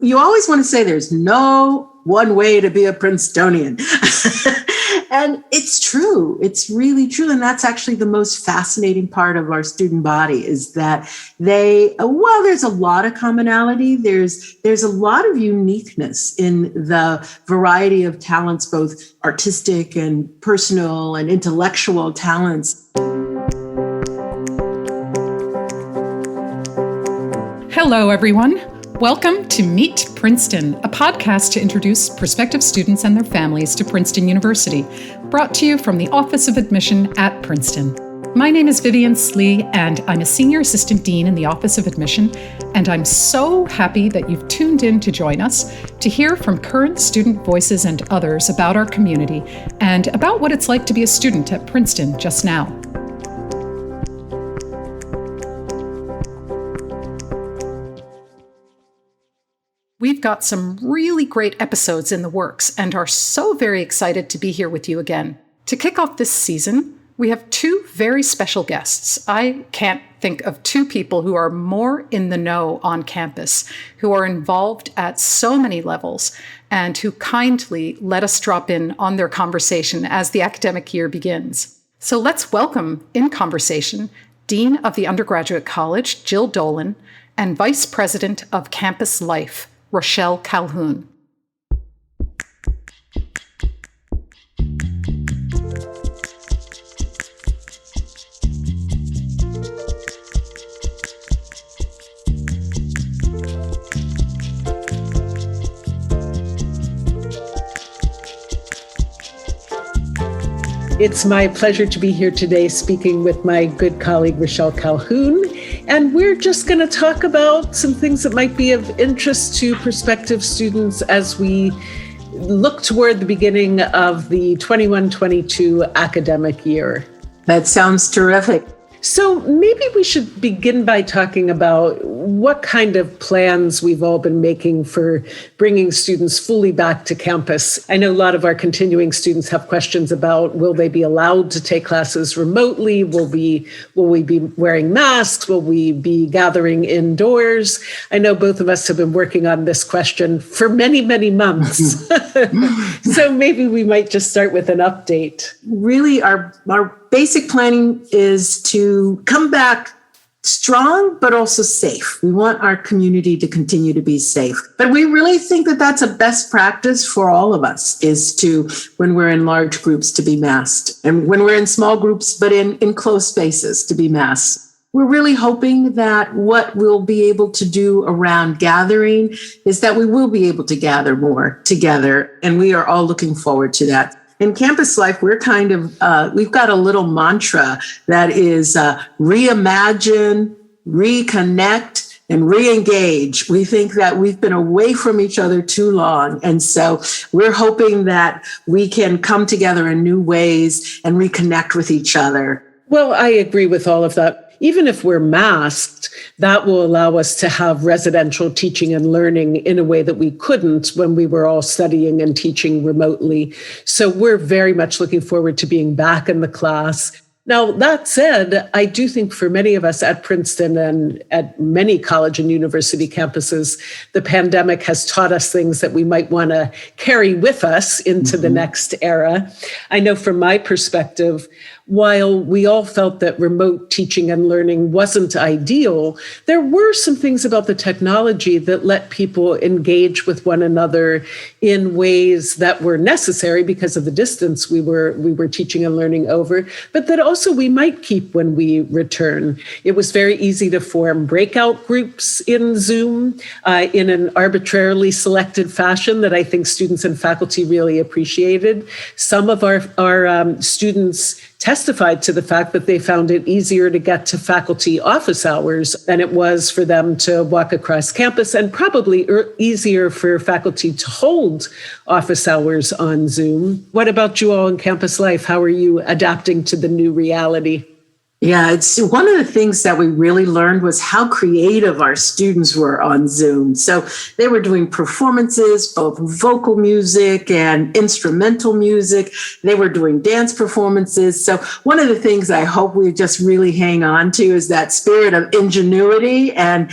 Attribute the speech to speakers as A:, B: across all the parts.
A: You always want to say there's no one way to be a Princetonian. And it's true. It's really true. And that's actually the most fascinating part of our student body is that there's a lot of commonality. There's a lot of uniqueness in the variety of talents, both artistic and personal and intellectual talents.
B: Hello, everyone. Welcome to Meet Princeton, a podcast to introduce prospective students and their families to Princeton University, brought to you from the Office of Admission at Princeton. My name is Vivian Slee, and I'm a Senior Assistant Dean in the Office of Admission, and I'm so happy that you've tuned in to join us to hear from current student voices and others about our community and about what it's like to be a student at Princeton just now. We've got some really great episodes in the works and are so very excited to be here with you again. To kick off this season, we have two very special guests. I can't think of two people who are more in the know on campus, who are involved at so many levels, and who kindly let us drop in on their conversation as the academic year begins. So let's welcome in conversation Dean of the Undergraduate College, Jill Dolan, and Vice President of Campus Life, Rochelle Calhoun.
C: It's my pleasure to be here today speaking with my good colleague, Rochelle Calhoun. And we're just going to talk about some things that might be of interest to prospective students as we look toward the beginning of the 21-22 academic year.
A: That sounds terrific.
C: So maybe we should begin by talking about what kind of plans we've all been making for bringing students fully back to campus. I know a lot of our continuing students have questions about, will they be allowed to take classes remotely? Will we be wearing masks? Will we be gathering indoors? I know both of us have been working on this question for many, many months. So maybe we might just start with an update.
A: Really, our basic planning is to come back strong, but also safe. We want our community to continue to be safe. But we really think that that's a best practice for all of us, is to, when we're in large groups, to be masked. And when we're in small groups, but in close spaces, to be masked. We're really hoping that what we'll be able to do around gathering is that we will be able to gather more together. And we are all looking forward to that. In Campus Life, we're we've got a little mantra that is Reimagine, Reconnect, and Reengage. We think that we've been away from each other too long. And so we're hoping that we can come together in new ways and reconnect with each other.
C: Well, I agree with all of that. Even if we're masked, that will allow us to have residential teaching and learning in a way that we couldn't when we were all studying and teaching remotely. So we're very much looking forward to being back in the class. Now, that said, I do think for many of us at Princeton and at many college and university campuses, the pandemic has taught us things that we might want to carry with us into the next era. I know from my perspective, while we all felt that remote teaching and learning wasn't ideal, there were some things about the technology that let people engage with one another in ways that were necessary because of the distance we were teaching and learning over, but that also we might keep when we return. It was very easy to form breakout groups in Zoom in an arbitrarily selected fashion that I think students and faculty really appreciated. Some of our students testified to the fact that they found it easier to get to faculty office hours than it was for them to walk across campus, and probably easier for faculty to hold office hours on Zoom. What about you all in Campus Life? How are you adapting to the new reality?
A: Yeah, it's one of the things that we really learned was how creative our students were on Zoom. So they were doing performances, both vocal music and instrumental music. They were doing dance performances. So one of the things I hope we just really hang on to is that spirit of ingenuity and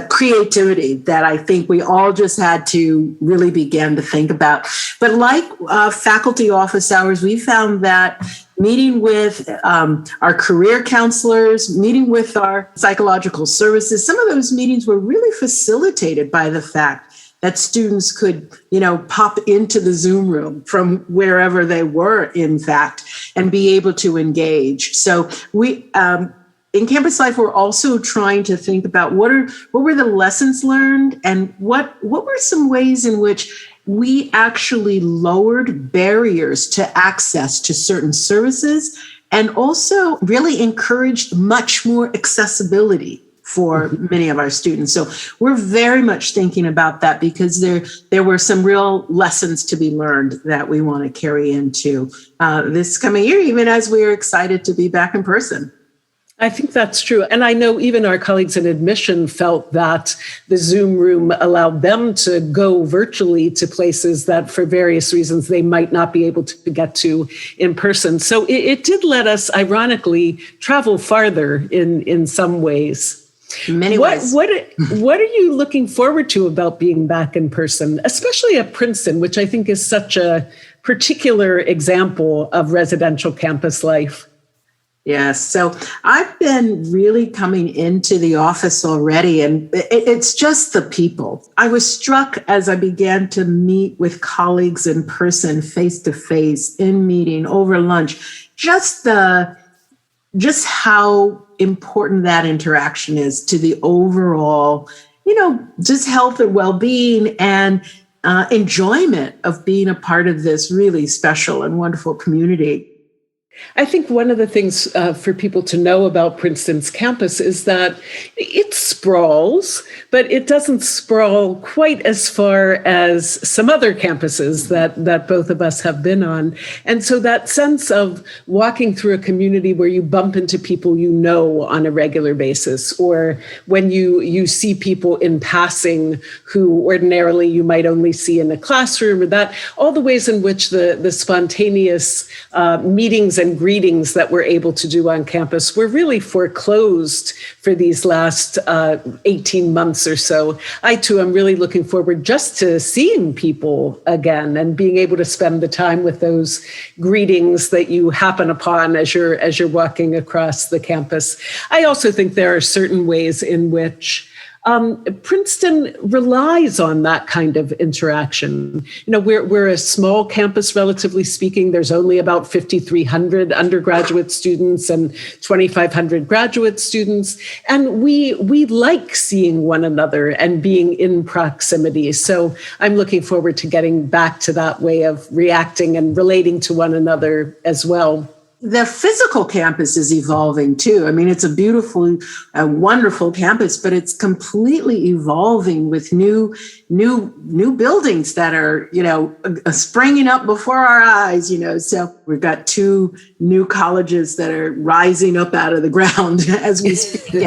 A: creativity that I think we all just had to really begin to think about. But like faculty office hours, we found that meeting with our career counselors, meeting with our psychological services, some of those meetings were really facilitated by the fact that students could, pop into the Zoom room from wherever they were, in fact, and be able to engage. So we, in Campus Life, we're also trying to think about what were the lessons learned and what were some ways in which we actually lowered barriers to access to certain services and also really encouraged much more accessibility for many of our students. So we're very much thinking about that because there were some real lessons to be learned that we want to carry into this coming year, even as we're excited to be back in person.
C: I think that's true. And I know even our colleagues in admission felt that the Zoom room allowed them to go virtually to places that for various reasons they might not be able to get to in person. So it did let us, ironically, travel farther in some ways.
A: In many ways.
C: What are you looking forward to about being back in person, especially at Princeton, which I think is such a particular example of residential campus life?
A: Yes. So I've been really coming into the office already, and it's just the people. I was struck as I began to meet with colleagues in person, face to face, in meeting, over lunch, just how important that interaction is to the overall, just health and well-being and enjoyment of being a part of this really special and wonderful community.
C: I think one of the things for people to know about Princeton's campus is that it sprawls, but it doesn't sprawl quite as far as some other campuses that both of us have been on. And so that sense of walking through a community where you bump into people you know on a regular basis, or when you see people in passing who ordinarily you might only see in a classroom, or that all the ways in which the spontaneous meetings and greetings that we're able to do on campus were really foreclosed for these last 18 months or so. I too am really looking forward just to seeing people again and being able to spend the time with those greetings that you happen upon as you're walking across the campus. I also think there are certain ways in which Princeton relies on that kind of interaction. We're a small campus, relatively speaking. There's only about 5,300 undergraduate students and 2,500 graduate students. And we like seeing one another and being in proximity. So I'm looking forward to getting back to that way of reacting and relating to one another as well.
A: The physical campus is evolving too. I mean, it's a beautiful, wonderful campus, but it's completely evolving with new buildings that are, springing up before our eyes, So we've got 2 new colleges that are rising up out of the ground as we speak,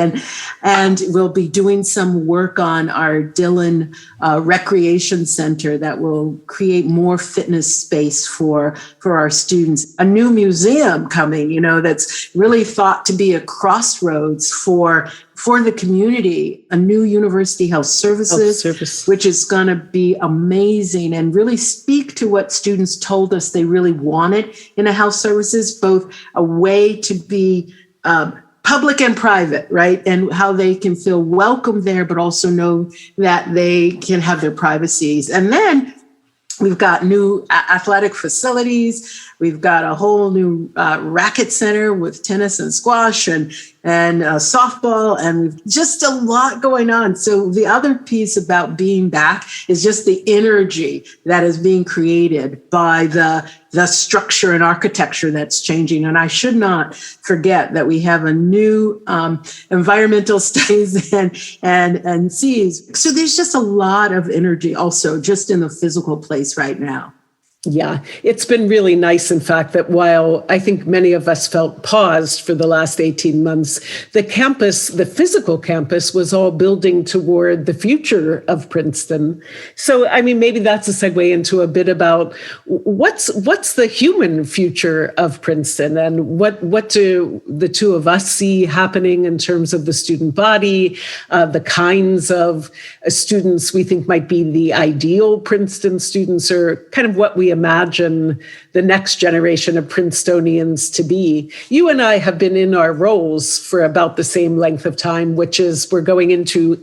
A: and we'll be doing some work on our Dolan recreation center that will create more fitness space for our students. A new museum coming, that's really thought to be a crossroads for the community, a new university health services, which is going to be amazing and really speak to what students told us they really wanted in a health services, both a way to be public and private, right? And how they can feel welcome there, but also know that they can have their privacies. And then we've got new athletic facilities. We've got a whole new racket center with tennis and squash and softball, and we've just a lot going on. So the other piece about being back is just the energy that is being created by the structure and architecture that's changing. And I should not forget that we have a new environmental studies and Cs. So there's just a lot of energy also just in the physical place right now.
C: Yeah, it's been really nice, in fact, that while I think many of us felt paused for the last 18 months, the campus, the physical campus, was all building toward the future of Princeton. So, I mean, maybe that's a segue into a bit about what's the human future of Princeton, and what do the two of us see happening in terms of the student body, the kinds of students we think might be the ideal Princeton students, or kind of what we imagine the next generation of Princetonians to be. You and I have been in our roles for about the same length of time, which is we're going into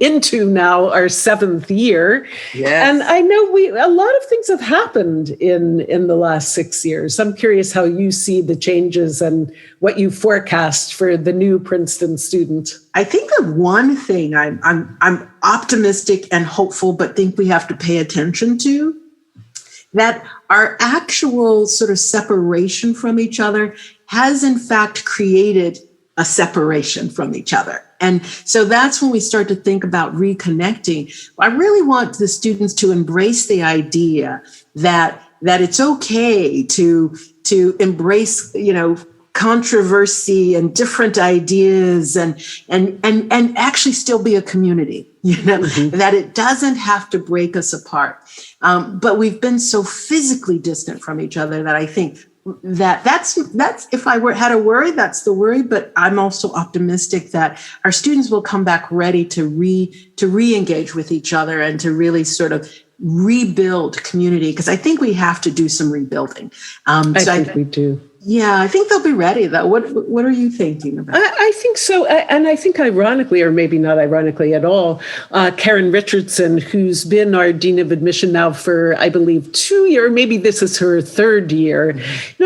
C: now our 7th year. Yes. And I know a lot of things have happened in the last 6 years. I'm curious how you see the changes and what you forecast for the new Princeton student.
A: I think the one thing I'm optimistic and hopeful, but think we have to pay attention to, that our actual sort of separation from each other has in fact created a separation from each other. And so that's when we start to think about reconnecting. I really want the students to embrace the idea that it's okay to embrace, controversy and different ideas and actually still be a community, that it doesn't have to break us apart. But we've been so physically distant from each other that I think that's if I had a worry, that's the worry. But I'm also optimistic that our students will come back ready to re-engage with each other and to really sort of rebuild community, because I think we have to do some rebuilding.
C: I think we do.
A: Yeah, I think they'll be ready, though. What are you thinking about?
C: I think so. And I think ironically, or maybe not ironically at all, Karen Richardson, who's been our Dean of Admission now for, I believe, 2 years, maybe this is her 3rd year.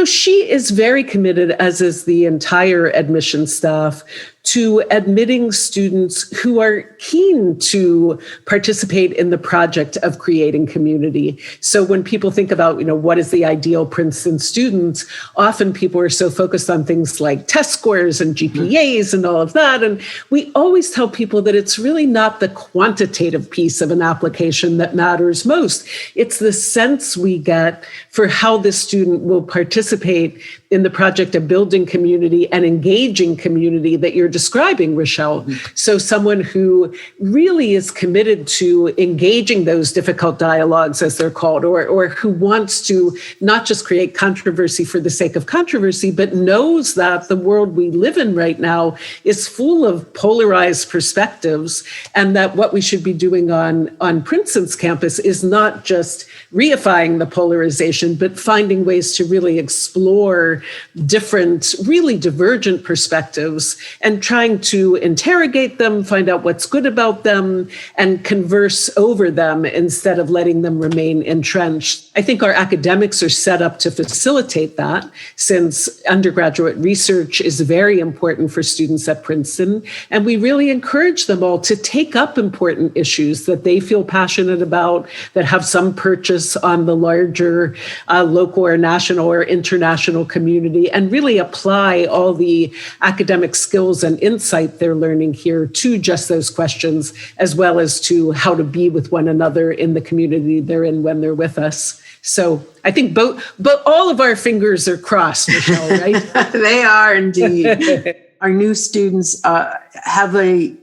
C: She is very committed, as is the entire admission staff, to admitting students who are keen to participate in the project of creating community. So when people think about, what is the ideal Princeton student, often people are so focused on things like test scores and GPAs and all of that. And we always tell people that it's really not the quantitative piece of an application that matters most. It's the sense we get for how the student will participate in the project of building community and engaging community that you're describing, Rochelle. So someone who really is committed to engaging those difficult dialogues, as they're called, or who wants to not just create controversy for the sake of controversy, but knows that the world we live in right now is full of polarized perspectives, and that what we should be doing on Princeton's campus is not just reifying the polarization, but finding ways to really explore different, really divergent perspectives and trying to interrogate them, find out what's good about them, and converse over them instead of letting them remain entrenched. I think our academics are set up to facilitate that, since undergraduate research is very important for students at Princeton. And we really encourage them all to take up important issues that they feel passionate about, that have some purchase on the larger local or national or international community, and really apply all the academic skills and insight they're learning here to just those questions, as well as to how to be with one another in the community they're in when they're with us. So I think but all of our fingers are crossed, Rochelle, right?
A: They are indeed. Our new students have the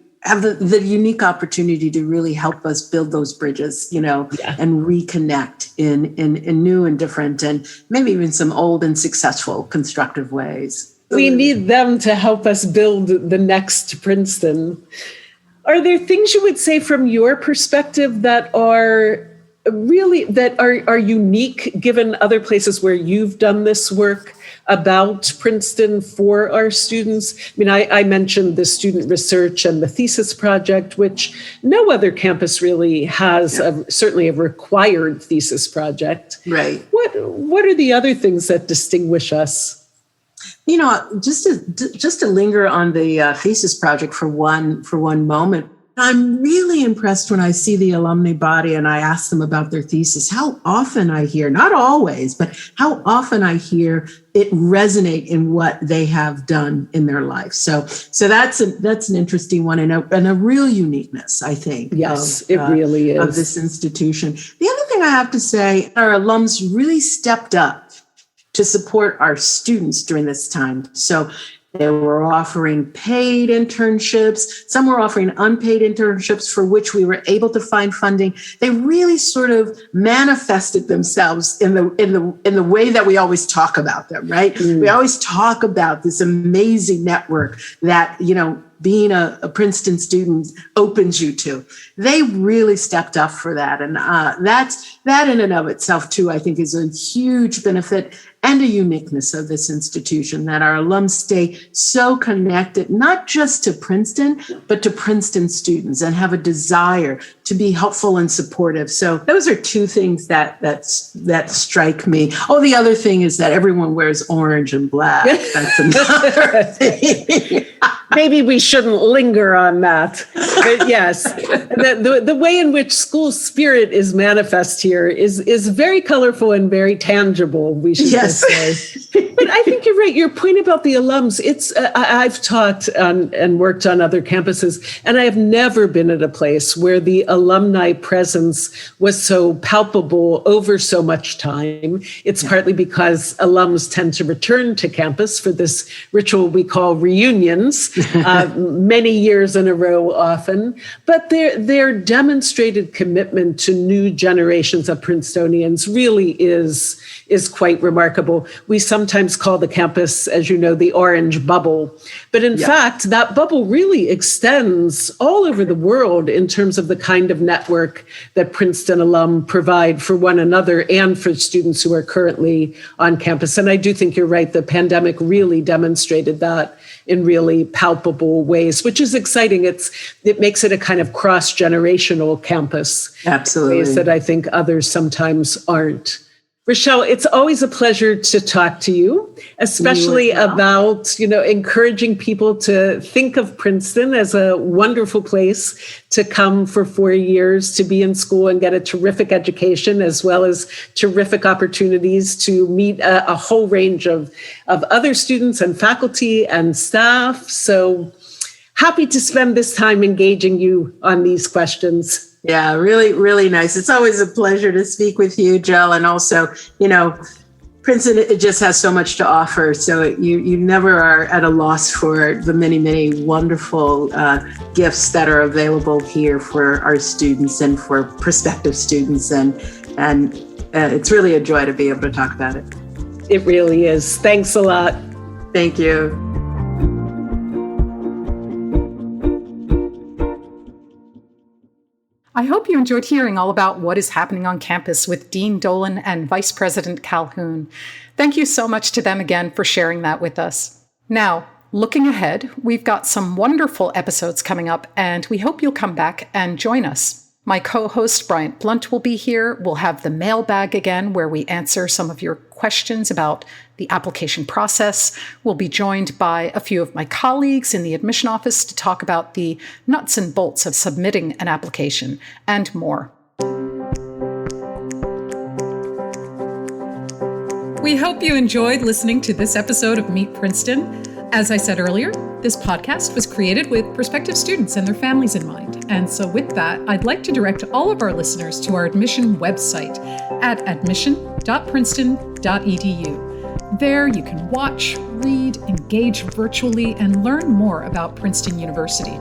A: unique opportunity to really help us build those bridges, and reconnect in new and different, and maybe even some old and successful constructive ways.
C: We need them to help us build the next Princeton. Are there things you would say from your perspective that are unique, given other places where you've done this work, about Princeton for our students? I mean, I mentioned the student research and the thesis project, which no other campus really has, certainly a required thesis project.
A: Right.
C: What are the other things that distinguish us?
A: Just to linger on the thesis project for one moment. I'm really impressed when I see the alumni body and I ask them about their thesis, how often I hear, not always, but how often I hear it resonate in what they have done in their life. So that's an interesting one, and a real uniqueness, I think.
C: Yes, it really is.
A: Of this institution. The other thing thing I have to say, our alums really stepped up to support our students during this time. So they were offering paid internships. Some were offering unpaid internships for which we were able to find funding. They really sort of manifested themselves in the way that we always talk about them, right? We always talk about this amazing network that, being a Princeton student opens you to. They really stepped up for that. And that in and of itself, too, I think is a huge benefit and a uniqueness of this institution, that our alums stay so connected, not just to Princeton, but to Princeton students, and have a desire to be helpful and supportive. So those are two things that strike me. Oh, the other thing is that everyone wears orange and black. That's another thing.
C: Maybe we shouldn't linger on that. But yes, the way in which school spirit is manifest here is very colorful and very tangible, we should just say. But I think you're right. Your point about the alums, I've taught and worked on other campuses, and I have never been at a place where the alumni presence was so palpable over so much time. It's partly because alums tend to return to campus for this ritual we call reunions, many years in a row often. But their demonstrated commitment to new generations of Princetonians really is quite remarkable. We sometimes call the campus, as you know, the orange bubble. But in fact, that bubble really extends all over the world in terms of the kind of network that Princeton alum provide for one another and for students who are currently on campus. And I do think you're right. The pandemic really demonstrated that in really palpable ways, which is exciting. It makes it a kind of cross-generational campus.
A: Absolutely.
C: Ways that I think others sometimes aren't. Rochelle, it's always a pleasure to talk to you, especially about, encouraging people to think of Princeton as a wonderful place to come for 4 years, to be in school and get a terrific education, as well as terrific opportunities to meet a whole range of other students and faculty and staff. So happy to spend this time engaging you on these questions.
A: Yeah, really, really nice. It's always a pleasure to speak with you, Jill. And also, Princeton, it just has so much to offer. So you never are at a loss for the many, many wonderful gifts that are available here for our students and for prospective students. And it's really a joy to be able to talk about it.
C: It really is. Thanks a lot.
A: Thank you.
B: I hope you enjoyed hearing all about what is happening on campus with Dean Dolan and Vice President Calhoun. Thank you so much to them again for sharing that with us. Now, looking ahead, we've got some wonderful episodes coming up, and we hope you'll come back and join us. My co-host, Bryant Blunt, will be here. We'll have the mailbag again, where we answer some of your questions about the application process. We'll be joined by a few of my colleagues in the admission office to talk about the nuts and bolts of submitting an application and more. We hope you enjoyed listening to this episode of Meet Princeton. As I said earlier, this podcast was created with prospective students and their families in mind. And so with that, I'd like to direct all of our listeners to our admission website at admission.princeton.edu. There you can watch, read, engage virtually, and learn more about Princeton University.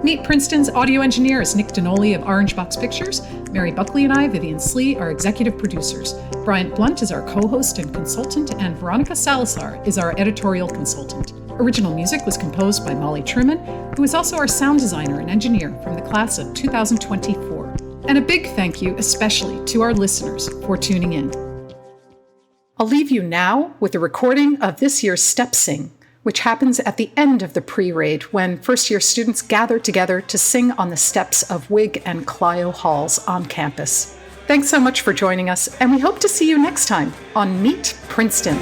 B: Meet Princeton's audio engineer is Nick Dinoli of Orange Box Pictures. Mary Buckley and I, Vivian Slee, are executive producers. Bryant Blunt is our co-host and consultant, and Veronica Salazar is our editorial consultant. Original music was composed by Molly Truman, who is also our sound designer and engineer from the class of 2024. And a big thank you especially to our listeners for tuning in. I'll leave you now with a recording of this year's Step Sing, which happens at the end of the pre-raid when first-year students gather together to sing on the steps of Whig and Clio halls on campus. Thanks so much for joining us, and we hope to see you next time on Meet Princeton.